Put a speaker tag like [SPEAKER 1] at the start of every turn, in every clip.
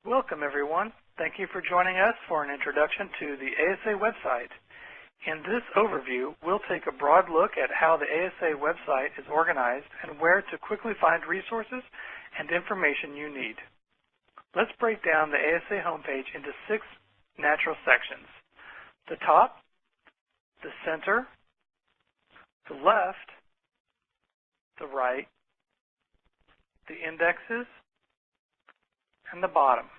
[SPEAKER 1] Welcome, everyone. Thank you for joining us for an introduction to the ASA website. In this overview, we'll take a broad look at how the ASA website is organized and where to quickly find resources and information you need. Let's break down the ASA homepage into 6 natural sections: the top, the center, the left, the right, the indexes, and the bottom.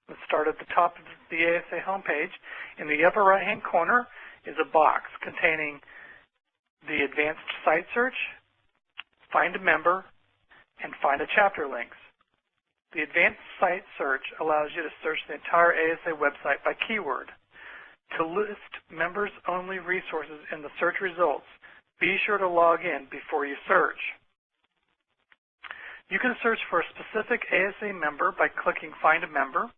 [SPEAKER 1] Let's start at the top of the ASA homepage. In the upper right-hand corner is a box containing the advanced site search, find a member, and find a chapter links. The advanced site search allows you to search the entire ASA website by keyword. To list members-only resources in the search results, be sure to log in before you search. You can search for a specific ASA member by clicking Find a Member,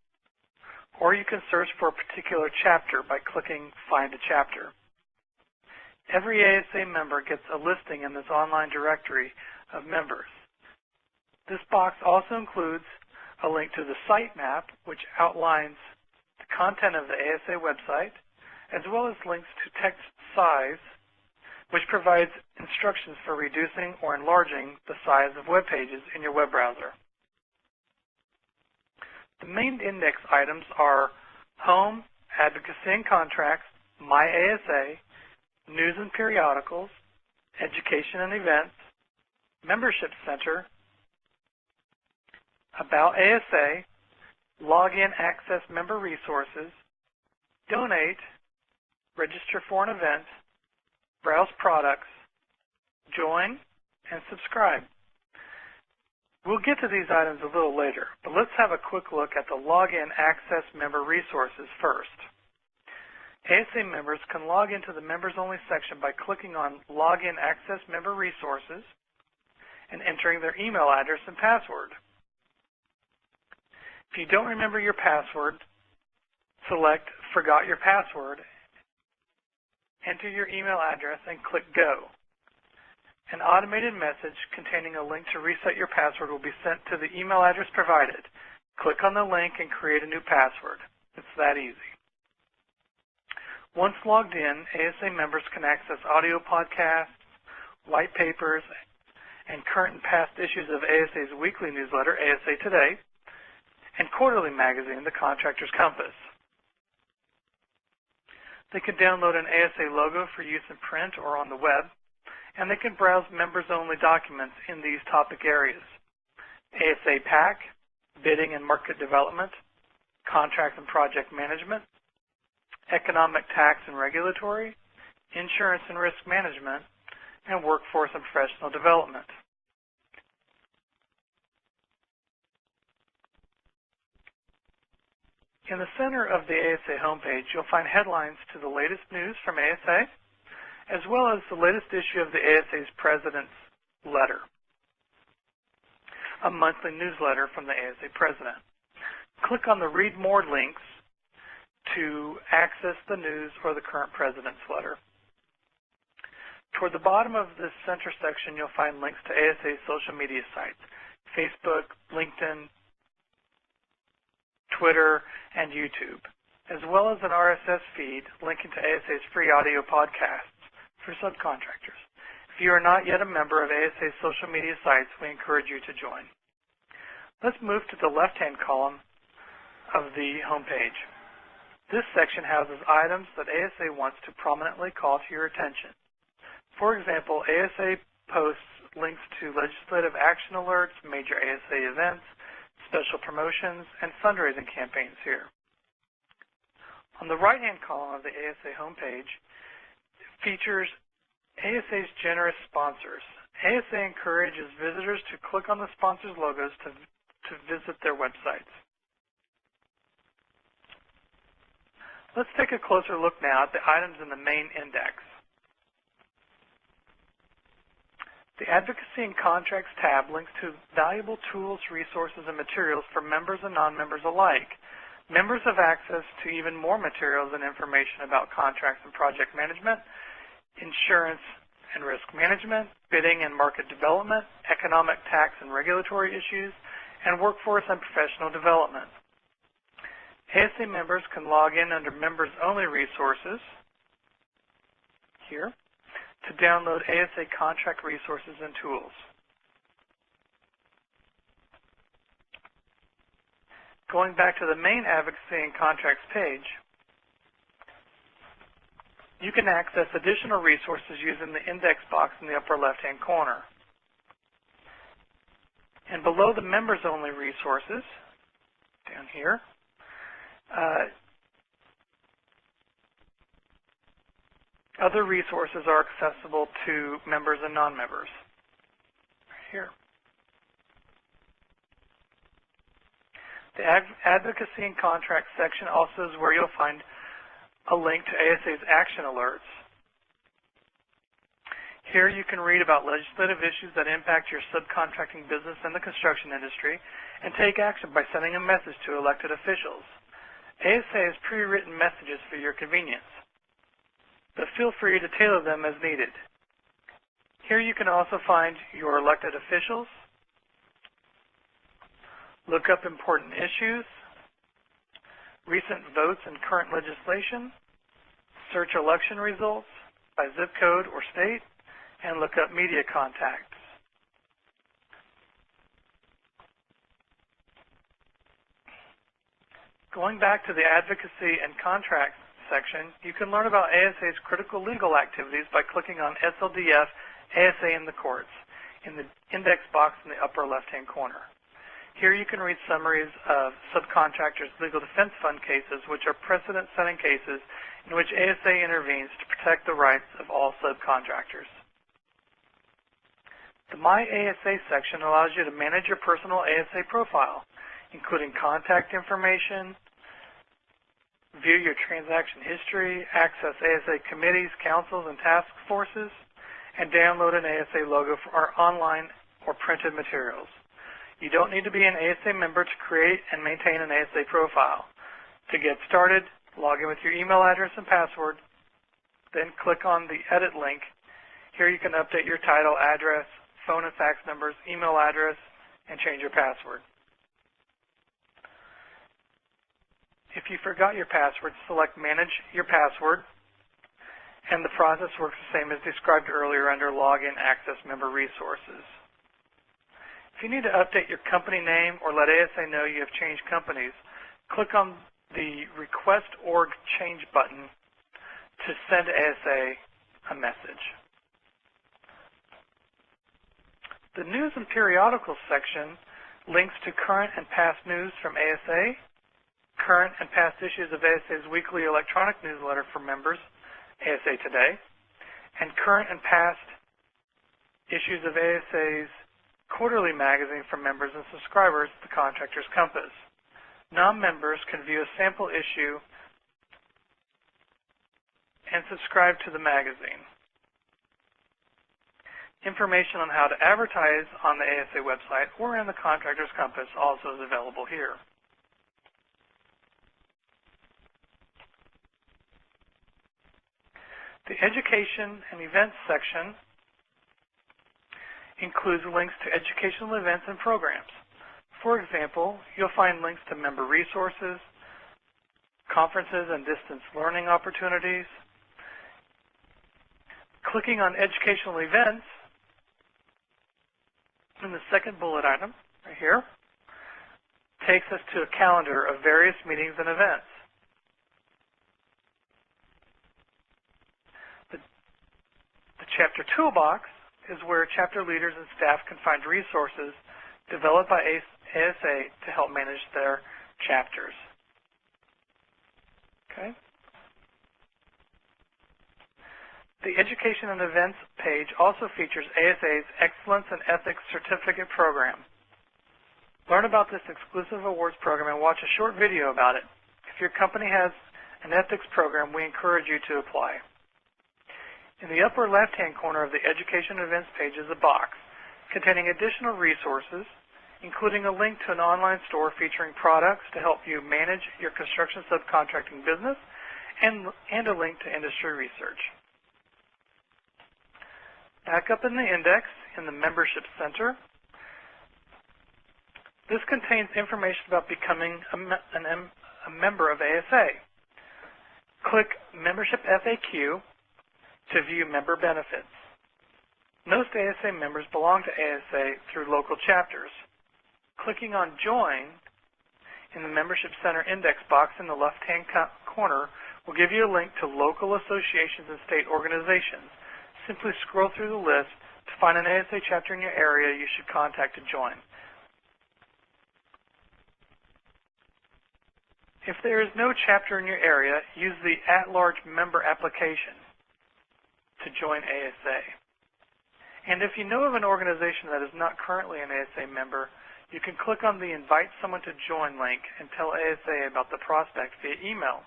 [SPEAKER 1] or you can search for a particular chapter by clicking Find a Chapter. Every ASA member gets a listing in this online directory of members. This box also includes a link to the site map, which outlines the content of the ASA website, as well as links to text size, which provides instructions for reducing or enlarging the size of web pages in your web browser. The main index items are Home, Advocacy and Contracts, My ASA, News and Periodicals, Education and Events, Membership Center, About ASA, Login Access Member Resources, Donate, Register for an Event, Browse Products, Join, and Subscribe. We'll get to these items a little later, but let's have a quick look at the Login Access Member Resources first. ASA members can log into the Members Only section by clicking on Login Access Member Resources and entering their email address and password. If you don't remember your password, select Forgot Your Password, enter your email address, and click Go. An automated message containing a link to reset your password will be sent to the email address provided. Click on the link and create a new password. It's that easy. Once logged in, ASA members can access audio podcasts, white papers, and current and past issues of ASA's weekly newsletter, ASA Today, and quarterly magazine, The Contractor's Compass. They can download an ASA logo for use in print or on the web, and they can browse members-only documents in these topic areas: ASA PAC, Bidding and Market Development, Contract and Project Management, Economic, Tax and Regulatory, Insurance and Risk Management, and Workforce and Professional Development. In the center of the ASA homepage, you'll find headlines to the latest news from ASA, as well as the latest issue of the ASA's President's Letter, a monthly newsletter from the ASA President. Click on the Read More links to access the news or the current President's Letter. Toward the bottom of this center section, you'll find links to ASA's social media sites: Facebook, LinkedIn, Twitter, and YouTube, as well as an RSS feed linking to ASA's free audio podcasts for subcontractors. If you are not yet a member of ASA's social media sites, we encourage you to join. Let's move to the left-hand column of the homepage. This section houses items that ASA wants to prominently call to your attention. For example, ASA posts links to legislative action alerts, major ASA events, special promotions, and fundraising campaigns here. On the right-hand column of the ASA homepage features ASA's generous sponsors. ASA encourages visitors to click on the sponsors' logos to visit their websites. Let's take a closer look now at the items in the main index. The Advocacy and Contracts tab links to valuable tools, resources, and materials for members and non-members alike. Members have access to even more materials and information about contracts and project management, insurance and risk management, bidding and market development, economic, tax, and regulatory issues, and workforce and professional development. ASA members can log in under Members Only Resources here to download ASA contract resources and tools. Going back to the main Advocacy and Contracts page, you can access additional resources using the index box in the upper left-hand corner. And below the Members Only Resources, down here, other resources are accessible to members and non-members. Right here. The Advocacy and Contracts section also is where you'll find a link to ASA's action alerts. Here you can read about legislative issues that impact your subcontracting business in the construction industry and take action by sending a message to elected officials. ASA has pre-written messages for your convenience, but feel free to tailor them as needed. Here you can also find your elected officials, look up important issues, recent votes and current legislation, search election results by zip code or state, and look up media contacts. Going back to the Advocacy and Contracts section, you can learn about ASA's critical legal activities by clicking on SLDF ASA in the Courts in the index box in the upper left-hand corner. Here you can read summaries of subcontractors' legal defense fund cases, which are precedent-setting cases in which ASA intervenes to protect the rights of all subcontractors. The My ASA section allows you to manage your personal ASA profile, including contact information, view your transaction history, access ASA committees, councils, and task forces, and download an ASA logo for our online or printed materials. You don't need to be an ASA member to create and maintain an ASA profile. To get started, log in with your email address and password, then click on the Edit link. Here you can update your title, address, phone and fax numbers, email address, and change your password. If you forgot your password, select Manage Your Password, and the process works the same as described earlier under Login Access Member Resources. If you need to update your company name or let ASA know you have changed companies, click on the Request Org Change button to send ASA a message. The News and Periodicals section links to current and past news from ASA, current and past issues of ASA's weekly electronic newsletter for members, ASA Today, and current and past issues of ASA's quarterly magazine for members and subscribers, The Contractor's Compass. Non-members can view a sample issue and subscribe to the magazine. Information on how to advertise on the ASA website or in the Contractor's Compass also is available here. The Education and Events section includes links to educational events and programs. For example, you'll find links to member resources, conferences and distance learning opportunities. Clicking on educational events in the second bullet item, right here, takes us to a calendar of various meetings and events. The chapter toolbox is where chapter leaders and staff can find resources developed by ASA to help manage their chapters. Okay. The Education and Events page also features ASA's Excellence in Ethics Certificate Program. Learn about this exclusive awards program and watch a short video about it. If your company has an ethics program, we encourage you to apply. In the upper left-hand corner of the Education and Events page is a box containing additional resources, including a link to an online store featuring products to help you manage your construction subcontracting business and a link to industry research. Back up in the index, in the Membership Center, This contains information about becoming a member of ASA. Click Membership FAQ to view member benefits. Most ASA members belong to ASA through local chapters. Clicking on Join in the Membership Center index box in the left-hand corner will give you a link to local associations and state organizations. Simply scroll through the list to find an ASA chapter in your area you should contact to join. If there is no chapter in your area, use the at-large member application to join ASA. And if you know of an organization that is not currently an ASA member, you can click on the Invite Someone to Join link and tell ASA about the prospect via email.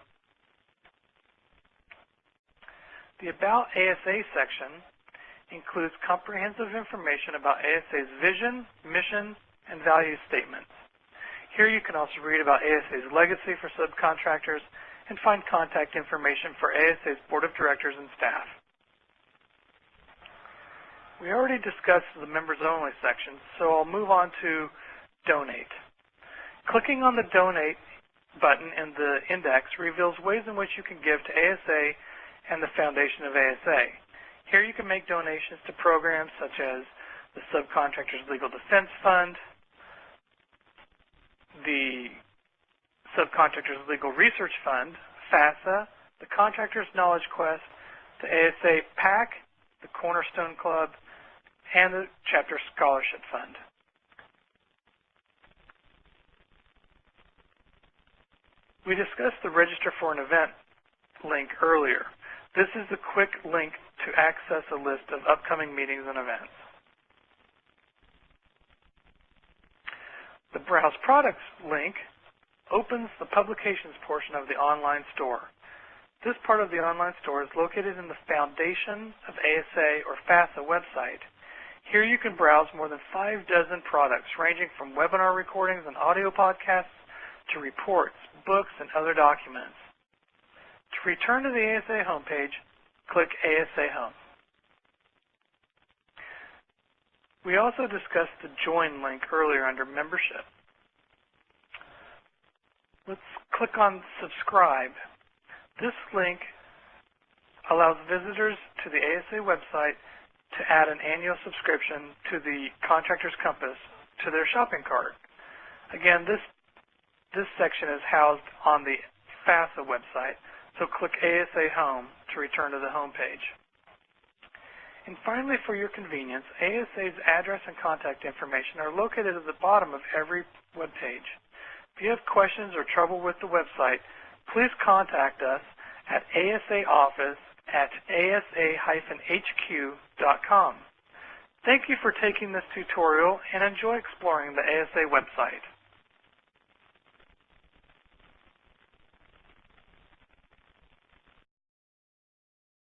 [SPEAKER 1] The About ASA section includes comprehensive information about ASA's vision, mission, and value statements. Here you can also read about ASA's legacy for subcontractors and find contact information for ASA's Board of Directors and staff. We already discussed the Members Only section, so I'll move on to Donate. Clicking on the Donate button in the index reveals ways in which you can give to ASA and the Foundation of ASA. Here you can make donations to programs such as the Subcontractors Legal Defense Fund, the Subcontractors Legal Research Fund, FASA, the Contractors Knowledge Quest, the ASA PAC, the Cornerstone Club, and the Chapter Scholarship Fund. We discussed the Register for an Event link earlier. This is the quick link to access a list of upcoming meetings and events. The Browse Products link opens the publications portion of the online store. This part of the online store is located in the Foundation of ASA or FASA website. Here you can browse more than 6 products ranging from webinar recordings and audio podcasts to reports, books, and other documents. To return to the ASA homepage, click ASA Home. We also discussed the Join link earlier under Membership. Let's click on Subscribe. This link allows visitors to the ASA website to add an annual subscription to the Contractor's Compass to their shopping cart. Again, this section is housed on the FASA website, so click ASA Home to return to the home page. And finally, for your convenience, ASA's address and contact information are located at the bottom of every web page. If you have questions or trouble with the website, please contact us at asa-hq.com. Thank you for taking this tutorial and enjoy exploring the ASA website.